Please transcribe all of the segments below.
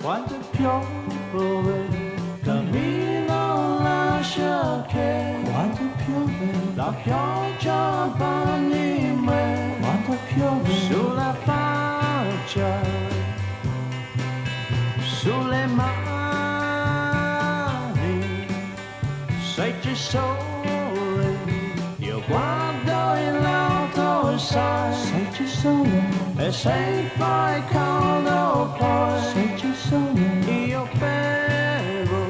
quando piove, cammino lascia che quando piove la pioggia bagni me, quando piove sulla faccia, sulle mani, se c'è sole, io guardo in alto, sai, se c'è sole, e se fai caldo poi, se c'è sole, io bevo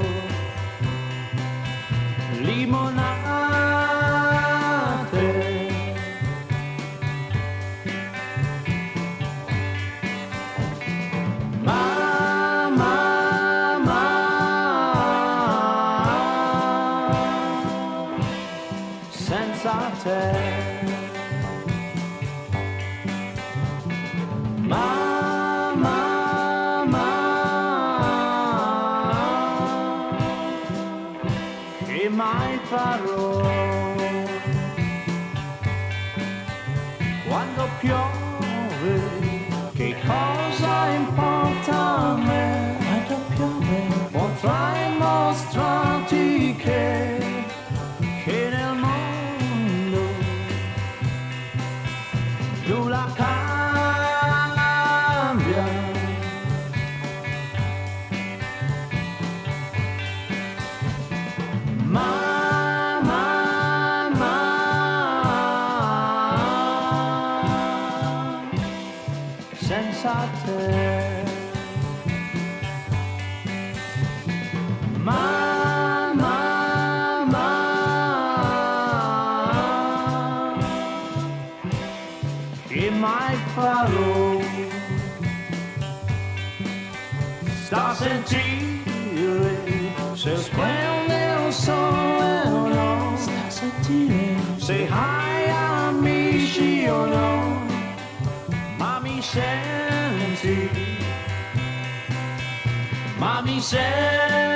limonate. Senza te, che mai farò quando piove? Che cosa importa a me? Quando piove potrai mostrarti che nel mondo nulla cambia. Senza te, che mai farò? Sta a sentire se splende il sole o no, sta a sentire se hai amici o no, ma mi senti, ma mi senti.